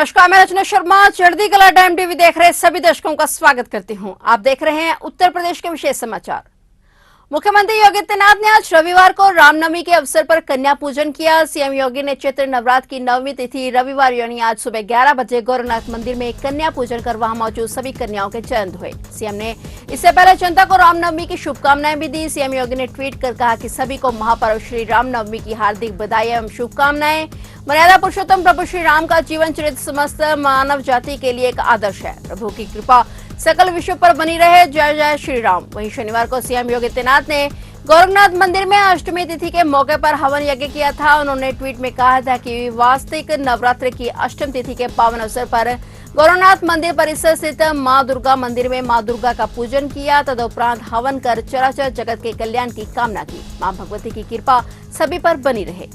नमस्कार, मैं रचना शर्मा चढ़ती कला टाइम टीवी देख रहे सभी दर्शकों का स्वागत करती हूं। आप देख रहे हैं उत्तर प्रदेश के विशेष समाचार। मुख्यमंत्री योगी आदित्यनाथ ने आज रविवार को रामनवमी के अवसर पर कन्या पूजन किया। सीएम योगी ने चैत्र नवरात्र की 9वीं तिथि रविवार यानी आज सुबह 11 बजे गोरखनाथ मंदिर में कन्या पूजन कर वहां मौजूद सभी कन्याओं के चरण धोए। सीएम ने इससे पहले जनता को रामनवमी की शुभकामनाएं भी दी। सीएम योगी ने ट्वीट कर कहा कि सभी को महापर्व श्री रामनवमी की हार्दिक बधाई एवं शुभकामनाएं। मर्यादा पुरुषोत्तम प्रभु श्री राम का जीवन चरित्र समस्त मानव जाति के लिए एक आदर्श है। प्रभु की कृपा सकल विश्व पर बनी रहे। जय जय श्री राम। वहीं शनिवार को सीएम योगी आदित्यनाथ ने गोरखनाथ मंदिर में अष्टमी तिथि के मौके पर हवन यज्ञ किया था। उन्होंने ट्वीट में कहा था कि वास्तविक नवरात्र की अष्टमी तिथि के पावन अवसर पर गोरखनाथ मंदिर परिसर स्थित मां दुर्गा मंदिर में मां दुर्गा का पूजन किया। तदुपरांत हवन कर चराचर जगत के कल्याण की कामना की। मां भगवती की कृपा सभी पर बनी रहे।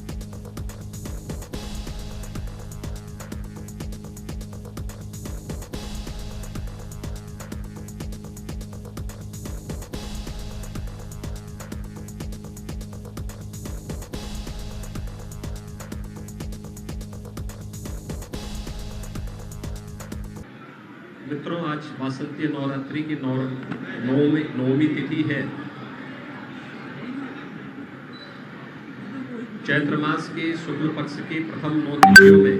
मित्रों, आज वासंती नवरात्रि की नौवीं तिथि है। चैत्र मास के शुक्ल पक्ष की प्रथम 9 तिथियों में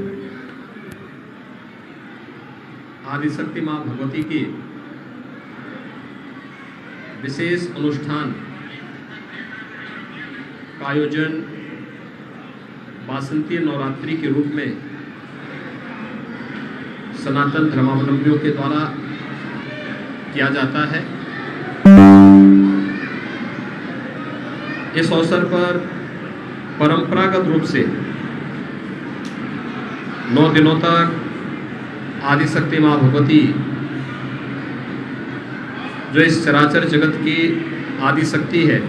आदिशक्ति मां भगवती की विशेष अनुष्ठान का आयोजन वासंती नवरात्रि के रूप में सनातन धर्मावलंबियों के द्वारा किया जाता है। इस अवसर पर परंपरागत रूप से 9 दिनों तक आदिशक्ति मां भगवती, जो इस चराचर जगत की आदिशक्ति है,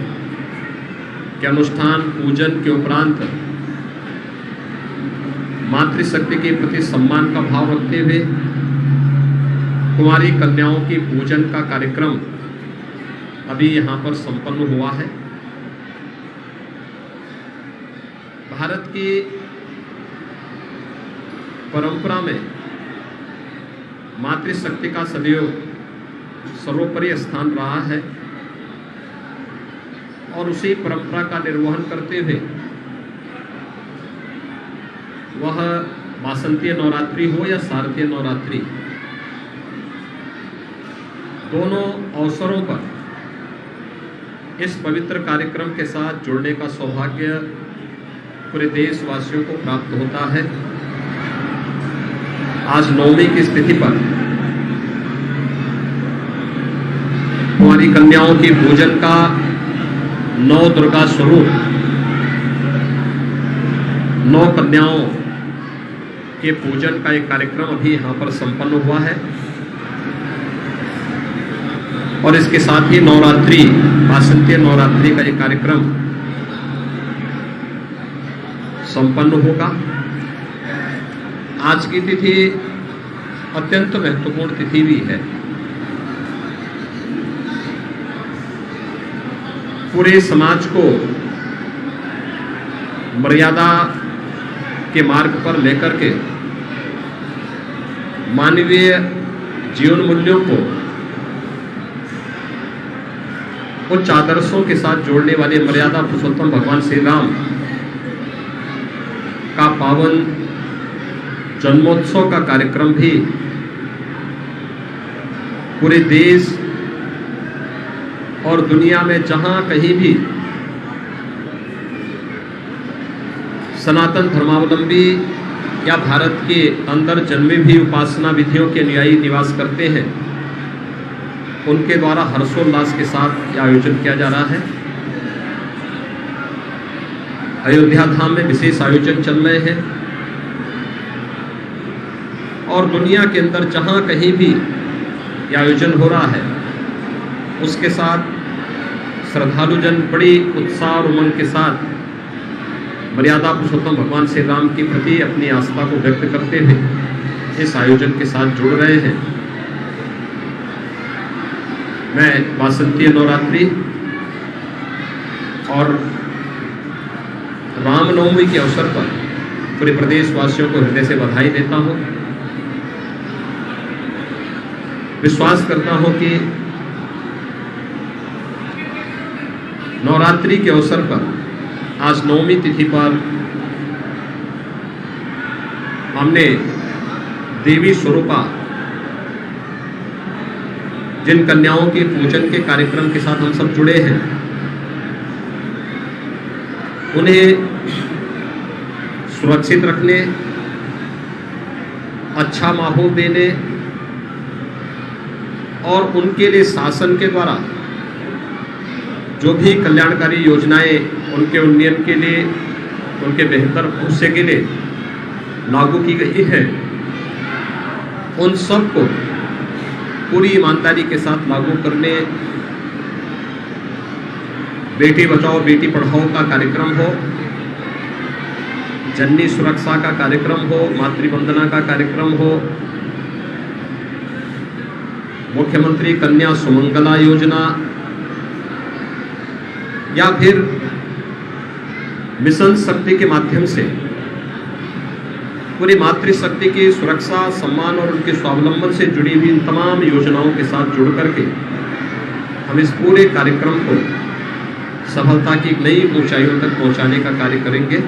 के अनुष्ठान पूजन के उपरांत मातृशक्ति के प्रति सम्मान का भाव रखते हुए कुंवारी कन्याओं की पूजन का कार्यक्रम अभी यहाँ पर संपन्न हुआ है। भारत की परंपरा में मातृशक्ति का सदैव सर्वोपरि स्थान रहा है और उसी परंपरा का निर्वहन करते हुए वह वासंतीय नवरात्रि हो या शारदीय नवरात्रि, दोनों अवसरों पर इस पवित्र कार्यक्रम के साथ जुड़ने का सौभाग्य पूरे देशवासियों को प्राप्त होता है। आज नवमी की स्थिति पर कुंवारी कन्याओं की पूजन का 9 दुर्गा स्वरूप 9 कन्याओं के पूजन का एक कार्यक्रम अभी यहाँ पर संपन्न हुआ है और इसके साथ ही नवरात्रि, वासंतीय नवरात्रि का एक कार्यक्रम संपन्न होगा। आज की तिथि अत्यंत महत्वपूर्ण तिथि भी है। पूरे समाज को मर्यादा के मार्ग पर लेकर के मानवीय जीवन मूल्यों को उच्च आदर्शों के साथ जोड़ने वाले मर्यादा पुरुषोत्तम भगवान श्री राम का पावन जन्मोत्सव का कार्यक्रम भी पूरे देश और दुनिया में जहां कहीं भी सनातन धर्मावलंबी या भारत के अंदर जन्मे भी उपासना विधियों के अनुयायी निवास करते हैं, उनके द्वारा हर्षोल्लास के साथ यह आयोजन किया जा रहा है। अयोध्या धाम में विशेष आयोजन चल रहे हैं और दुनिया के अंदर जहां कहीं भी यह आयोजन हो रहा है, उसके साथ श्रद्धालुजन बड़ी उत्साह और उमंग के साथ मर्यादा पुरुषोत्तम भगवान श्री राम के प्रति अपनी आस्था को व्यक्त करते हुए इस आयोजन के साथ जुड़ रहे हैं। मैं वासंतीय नवरात्रि और रामनवमी के अवसर पर पूरे प्रदेशवासियों को हृदय से बधाई देता हूं। विश्वास करता हूं कि नवरात्रि के अवसर पर आज 9वीं तिथि पर हमने देवी स्वरूपा जिन कन्याओं के पूजन के कार्यक्रम के साथ हम सब जुड़े हैं, उन्हें सुरक्षित रखने, अच्छा माहौल देने और उनके लिए शासन के द्वारा जो भी कल्याणकारी योजनाएं उनके उन्नयन के लिए, उनके बेहतर भविष्य के लिए लागू की गई है, उन सब को पूरी ईमानदारी के साथ लागू करने, बेटी बचाओ बेटी पढ़ाओ का कार्यक्रम हो, जननी सुरक्षा का कार्यक्रम हो, मातृवंदना का कार्यक्रम हो, मुख्यमंत्री कन्या सुमंगला योजना या फिर मिशन शक्ति के माध्यम से पूरी मातृशक्ति की सुरक्षा, सम्मान और उनके स्वावलंबन से जुड़ी हुई इन तमाम योजनाओं के साथ जुड़ करके हम इस पूरे कार्यक्रम को सफलता की नई ऊंचाइयों तक पहुंचाने का कार्य करेंगे।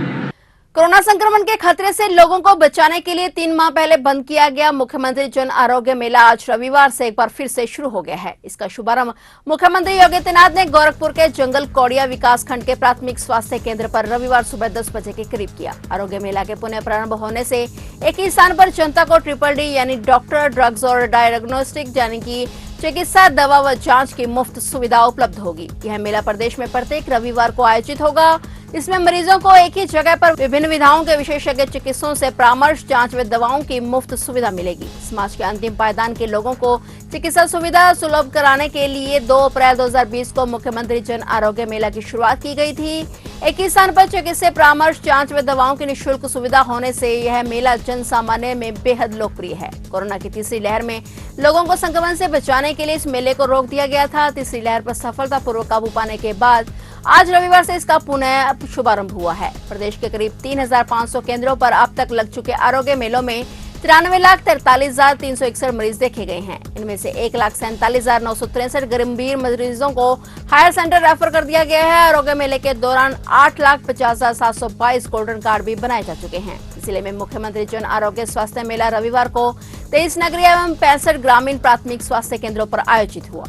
कोरोना संक्रमण के खतरे से लोगों को बचाने के लिए 3 माह पहले बंद किया गया मुख्यमंत्री जन आरोग्य मेला आज रविवार से एक बार फिर से शुरू हो गया है। इसका शुभारंभ मुख्यमंत्री योगी आदित्यनाथ ने गोरखपुर के जंगल कौड़िया विकास खंड के प्राथमिक स्वास्थ्य केंद्र पर रविवार सुबह 10 बजे के करीब किया। आरोग्य मेला के पुनः प्रारंभ होने से एक ही स्थान पर जनता को DDD यानी डॉक्टर, ड्रग्स और डायग्नोस्टिक यानी कि चिकित्सा, दवा व जांच की मुफ्त सुविधा उपलब्ध होगी। यह मेला प्रदेश में प्रत्येक रविवार को आयोजित होगा। इसमें मरीजों को एक ही जगह पर विभिन्न विधाओं के विशेषज्ञ चिकित्सकों से परामर्श, जांच व दवाओं की मुफ्त सुविधा मिलेगी। समाज के अंतिम पायदान के लोगों को चिकित्सा सुविधा सुलभ कराने के लिए 2 अप्रैल 2020 को मुख्यमंत्री जन आरोग्य मेला की शुरुआत की गई थी। एक ही स्थान पर चिकित्सा परामर्श, जांच व दवाओं की निःशुल्क सुविधा होने से यह मेला जन सामान्य में बेहद लोकप्रिय है। कोरोना की तीसरी लहर में लोगों को संक्रमण से बचाने के लिए इस मेले को रोक दिया गया था। तीसरी लहर पर सफलतापूर्वक काबू पाने के बाद आज रविवार से इसका पुनः शुभारंभ हुआ है। प्रदेश के करीब 3,500 केंद्रों पर अब तक लग चुके आरोग्य मेलों में 93,43,361 मरीज देखे गए हैं। इनमें से 1,47,963 गंभीर मरीजों को हायर सेंटर रेफर कर दिया गया है। आरोग्य मेले के दौरान 8,50,722 गोल्डन कार्ड भी बनाए जा चुके हैं। जिले में मुख्यमंत्री जन आरोग्य स्वास्थ्य मेला रविवार को 23 नगरीय एवं 65 ग्रामीण प्राथमिक स्वास्थ्य केंद्रों पर आयोजित हुआ।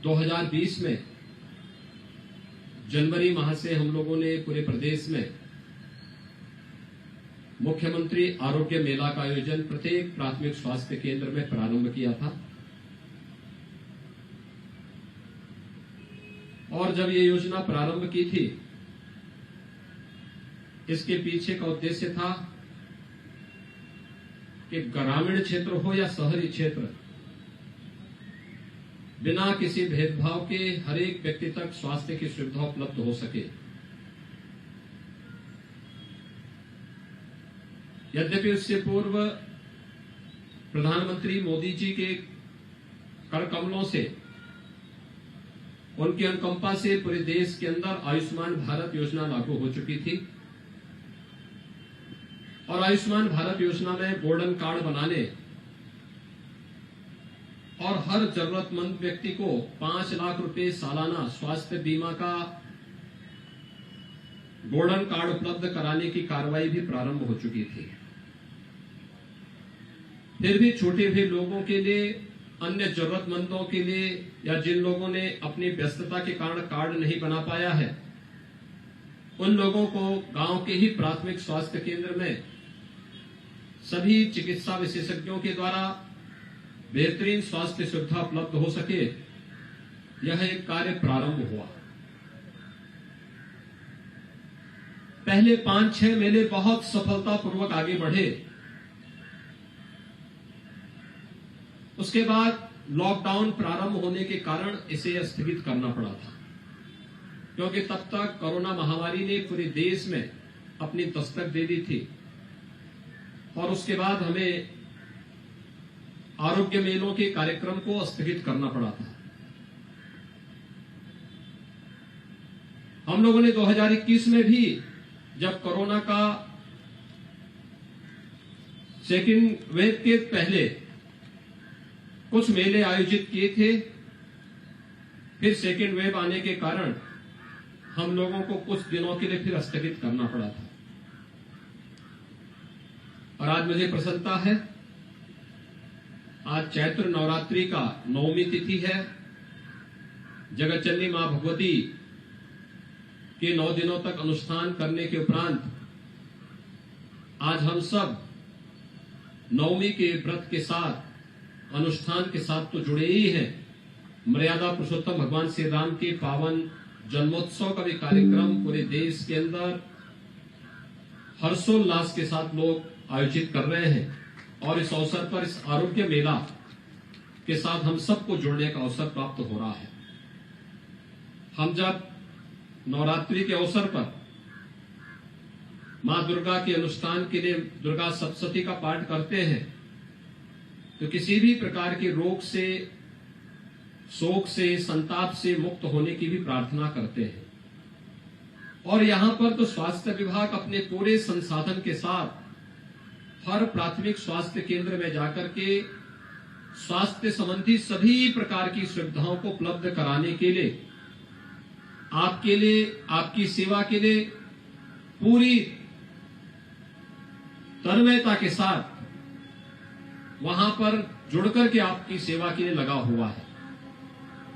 दो 2020 में जनवरी माह से हम लोगों ने पूरे प्रदेश में मुख्यमंत्री आरोग्य मेला का आयोजन प्रत्येक प्राथमिक स्वास्थ्य केंद्र में प्रारंभ किया था। और जब ये योजना प्रारंभ की थी, इसके पीछे का उद्देश्य था कि ग्रामीण क्षेत्र हो या शहरी क्षेत्र, बिना किसी भेदभाव के हर एक व्यक्ति तक स्वास्थ्य की सुविधा उपलब्ध हो सके। यद्यपि उससे पूर्व प्रधानमंत्री मोदी जी के कर कमलों से, उनकी अनुकंपा से पूरे देश के अंदर आयुष्मान भारत योजना लागू हो चुकी थी। और आयुष्मान भारत योजना में गोल्डन कार्ड बनाने और हर जरूरतमंद व्यक्ति को 5 लाख रुपए सालाना स्वास्थ्य बीमा का गोल्डन कार्ड उपलब्ध कराने की कार्रवाई भी प्रारंभ हो चुकी थी। फिर भी छूटे हुए लोगों के लिए, अन्य जरूरतमंदों के लिए या जिन लोगों ने अपनी व्यस्तता के कारण कार्ड नहीं बना पाया है, उन लोगों को गांव के ही प्राथमिक स्वास्थ्य केंद्र में सभी चिकित्सा विशेषज्ञों के द्वारा बेहतरीन स्वास्थ्य सुविधा उपलब्ध हो सके, यह एक कार्य प्रारंभ हुआ। पहले 5-6 मेले बहुत सफलतापूर्वक आगे बढ़े। उसके बाद लॉकडाउन प्रारंभ होने के कारण इसे स्थगित करना पड़ा था, क्योंकि तब तक कोरोना महामारी ने पूरे देश में अपनी दस्तक दे दी थी। और उसके बाद हमें आरोग्य मेलों के कार्यक्रम को स्थगित करना पड़ा था। हम लोगों ने 2021 में भी जब कोरोना का सेकेंड वेव के पहले कुछ मेले आयोजित किए थे, फिर सेकेंड वेव आने के कारण हम लोगों को कुछ दिनों के लिए फिर स्थगित करना पड़ा था। और आज मुझे प्रसन्नता है, आज चैत्र नवरात्रि का 9वीं तिथि है। जगतजननी मां भगवती के 9 दिनों तक अनुष्ठान करने के उपरांत आज हम सब 9वीं के व्रत के साथ, अनुष्ठान के साथ तो जुड़े ही हैं। मर्यादा पुरुषोत्तम भगवान श्री राम के पावन जन्मोत्सव का भी कार्यक्रम पूरे देश के अंदर हर्षोल्लास के साथ लोग आयोजित कर रहे हैं और इस अवसर पर, इस आरोग्य मेला के साथ हम सबको जुड़ने का अवसर प्राप्त हो रहा है। हम जब नवरात्रि के अवसर पर मां दुर्गा के अनुष्ठान के लिए दुर्गा सप्तशती का पाठ करते हैं तो किसी भी प्रकार के रोग से, शोक से, संताप से मुक्त होने की भी प्रार्थना करते हैं। और यहां पर तो स्वास्थ्य विभाग अपने पूरे संसाधन के साथ हर प्राथमिक स्वास्थ्य केंद्र में जाकर के स्वास्थ्य संबंधी सभी प्रकार की सुविधाओं को उपलब्ध कराने के लिए, आपके लिए, आपकी सेवा के लिए पूरी तन्मयता के साथ वहां पर जुड़कर के आपकी सेवा के लिए लगा हुआ है।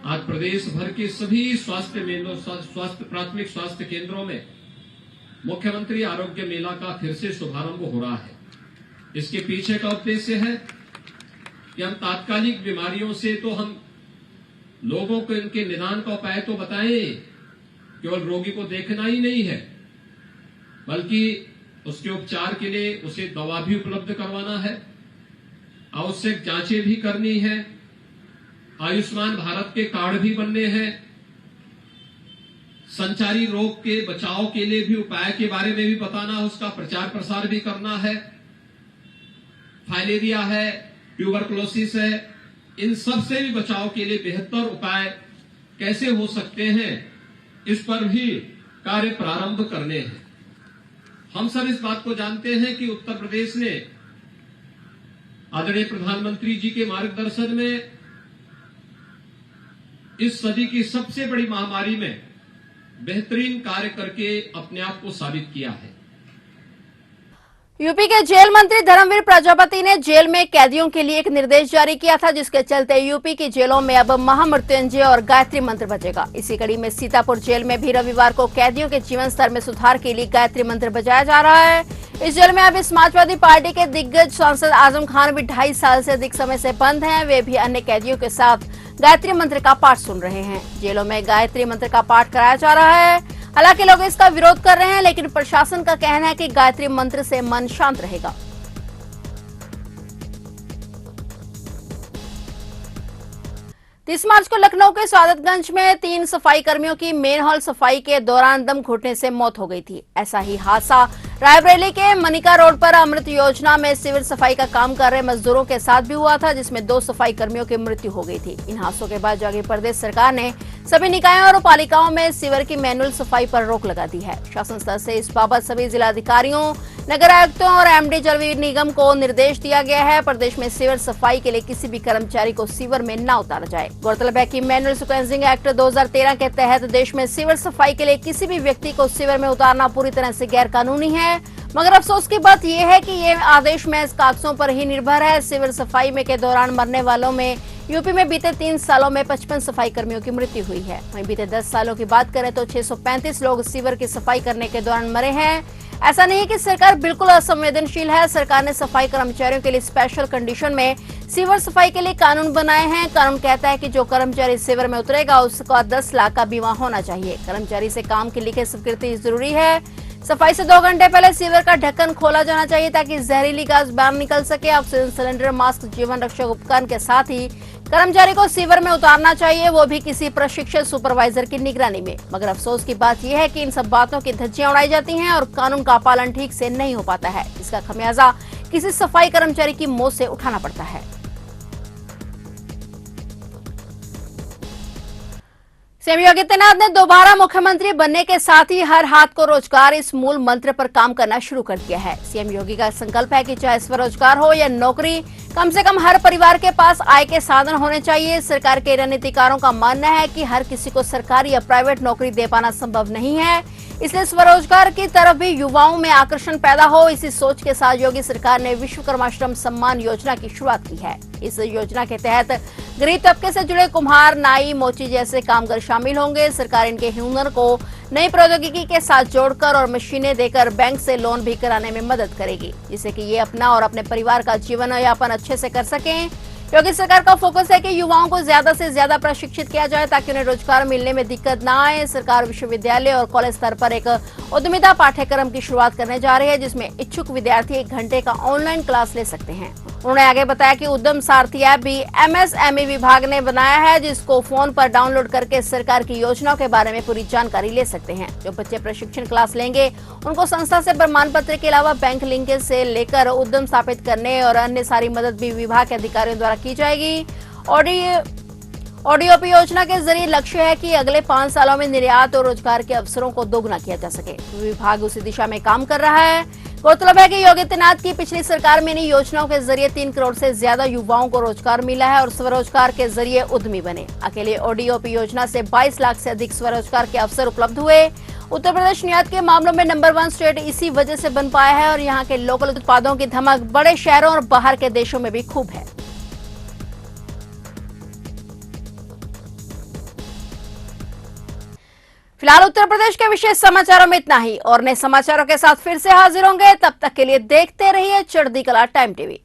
आज प्रदेश भर के सभी स्वास्थ्य प्राथमिक स्वास्थ्य केंद्रों में मुख्यमंत्री आरोग्य मेला का फिर से शुभारंभ हो रहा है। इसके पीछे का उद्देश्य है कि हम तात्कालिक बीमारियों से तो हम लोगों को इनके निदान का उपाय तो बताएं, केवल रोगी को देखना ही नहीं है, बल्कि उसके उपचार के लिए उसे दवा भी उपलब्ध करवाना है, आवश्यक जांचें भी करनी है, आयुष्मान भारत के कार्ड भी बनने हैं, संचारी रोग के बचाव के लिए भी उपाय के बारे में भी बताना, उसका प्रचार प्रसार भी करना है। फाइलेरिया है, ट्यूबरकुलोसिस है, इन सब से भी बचाव के लिए बेहतर उपाय कैसे हो सकते हैं, इस पर भी कार्य प्रारंभ करने हैं। हम सब इस बात को जानते हैं कि उत्तर प्रदेश ने आदरणीय प्रधानमंत्री जी के मार्गदर्शन में इस सदी की सबसे बड़ी महामारी में बेहतरीन कार्य करके अपने आप को साबित किया है। यूपी के जेल मंत्री धर्मवीर प्रजापति ने जेल में कैदियों के लिए एक निर्देश जारी किया था, जिसके चलते यूपी की जेलों में अब महामृत्युंजय और गायत्री मंत्र बजेगा। इसी कड़ी में सीतापुर जेल में भी रविवार को कैदियों के जीवन स्तर में सुधार के लिए गायत्री मंत्र बजाया जा रहा है। इस जेल में अब समाजवादी पार्टी के दिग्गज सांसद आजम खान भी 2.5 साल से अधिक समय से बंद हैं। वे भी अन्य कैदियों के साथ गायत्री मंत्र का पाठ सुन रहे हैं। जेलों में गायत्री मंत्र का पाठ कराया जा रहा है। हालांकि लोग इसका विरोध कर रहे हैं, लेकिन प्रशासन का कहना है कि गायत्री मंत्र से मन शांत रहेगा। 30 मार्च को लखनऊ के सादतगंज में 3 सफाई कर्मियों की मेन हॉल सफाई के दौरान दम घुटने से मौत हो गई थी। ऐसा ही हादसा रायबरेली के मनिका रोड पर अमृत योजना में सिविल सफाई का काम कर रहे मजदूरों के साथ भी हुआ था, जिसमें 2 सफाई कर्मियों की मृत्यु हो गई थी। इन हादसों के बाद जागी प्रदेश सरकार ने सभी निकायों और पालिकाओं में सीवर की मैनुअल सफाई पर रोक लगा दी है। शासन स्तर से इस बाबत सभी जिलाधिकारियों, नगर आयुक्तों और एमडी जल निगम को निर्देश दिया गया है। प्रदेश में सीवर सफाई के लिए किसी भी कर्मचारी को सीवर में न उतारा जाए। गौरतलब है कि मैनुअल सीक्वेंसिंग एक्ट 2013 के तहत देश में सीवर सफाई के लिए किसी भी व्यक्ति को सीवर में उतारना पूरी तरह से गैर कानूनी है। मगर अफसोस की बात यह है कि ये आदेश महज कागजों पर ही निर्भर है। सीवर सफाई में के दौरान मरने वालों में यूपी में बीते 3 सालों में 55 सफाई कर्मियों की मृत्यु हुई है। वहीं बीते 10 सालों की बात करें तो 635 लोग सीवर की सफाई करने के दौरान मरे हैं। ऐसा नहीं है कि सरकार बिल्कुल असंवेदनशील है। सरकार ने सफाई कर्मचारियों के लिए स्पेशल कंडीशन में सीवर सफाई के लिए कानून बनाए हैं। कानून कहता है कि जो कर्मचारी सीवर में उतरेगा उसका 10 लाख का बीमा होना चाहिए। कर्मचारी से काम की लिखित स्वीकृति जरूरी है। सफाई से 2 घंटे पहले सीवर का ढक्कन खोला जाना चाहिए ताकि जहरीली गैस बाहर निकल सके। ऑक्सीजन सिलेंडर, मास्क, जीवन रक्षक उपकरण के साथ ही कर्मचारी को सीवर में उतारना चाहिए, वो भी किसी प्रशिक्षित सुपरवाइजर की निगरानी में। मगर अफसोस की बात यह है कि इन सब बातों की धज्जियां उड़ाई जाती हैं और कानून का पालन ठीक से नहीं हो पाता है। इसका खमियाजा किसी सफाई कर्मचारी की मौत से उठाना पड़ता है। सीएम योगी आदित्यनाथ ने दोबारा मुख्यमंत्री बनने के साथ ही हर हाथ को रोजगार इस मूल मंत्र पर काम करना शुरू कर दिया है। सीएम योगी का संकल्प है कि चाहे स्वरोजगार हो या नौकरी, कम से कम हर परिवार के पास आय के साधन होने चाहिए। सरकार के रणनीतिकारों का मानना है कि हर किसी को सरकारी या प्राइवेट नौकरी दे पाना संभव नहीं है, इसलिए स्वरोजगार की तरफ भी युवाओं में आकर्षण पैदा हो। इसी सोच के साथ योगी सरकार ने विश्वकर्मा श्रम सम्मान योजना की शुरुआत की है। इस योजना के तहत गरीब तबके से जुड़े कुम्हार, नाई, मोची जैसे कामगार शामिल होंगे। सरकार इनके हुनर को नई प्रौद्योगिकी के साथ जोड़कर और मशीनें देकर बैंक से लोन भी कराने में मदद करेगी, जिससे कि ये अपना और अपने परिवार का जीवन यापन अच्छे से कर सकें। योगी सरकार का फोकस है कि युवाओं को ज्यादा से ज्यादा प्रशिक्षित किया जाए ताकि उन्हें रोजगार मिलने में दिक्कत ना आए। सरकार विश्वविद्यालय और कॉलेज स्तर पर एक उद्यमिता पाठ्यक्रम की शुरुआत करने जा रही है, जिसमें इच्छुक विद्यार्थी 1 घंटे का ऑनलाइन क्लास ले सकते हैं। उन्होंने आगे बताया कि उद्यम सारथी ऐप भी एमएसएमई विभाग ने बनाया है, जिसको फोन पर डाउनलोड करके सरकार की योजनाओं के बारे में पूरी जानकारी ले सकते हैं। जो बच्चे प्रशिक्षण क्लास लेंगे उनको संस्था से प्रमाण पत्र के अलावा बैंक लिंकेज से लेकर उद्यम स्थापित करने और अन्य सारी मदद भी विभाग के अधिकारियों द्वारा की जाएगी। ओडीओपी योजना के जरिए लक्ष्य है कि अगले 5 सालों में निर्यात और रोजगार के अवसरों को दोगुना किया जा सके। विभाग उसी दिशा में काम कर रहा है। गौरतलब है कि योगी आदित्यनाथ की पिछली सरकार में इन योजनाओं के जरिए 3 करोड़ से ज्यादा युवाओं को रोजगार मिला है और स्वरोजगार के जरिए उद्यमी बने। अकेले ओडीओपी योजना से 22 लाख से अधिक स्वरोजगार के अवसर उपलब्ध हुए। उत्तर प्रदेश निर्यात के मामलों में नंबर 1 स्टेट इसी वजह से बन पाया है और यहाँ के लोकल उत्पादों की धमक बड़े शहरों और बाहर के देशों में भी खूब है। फिलहाल उत्तर प्रदेश के विशेष समाचारों में इतना ही और नए समाचारों के साथ फिर से हाजिर होंगे। तब तक के लिए देखते रहिए चढ़ती कला टाइम टीवी।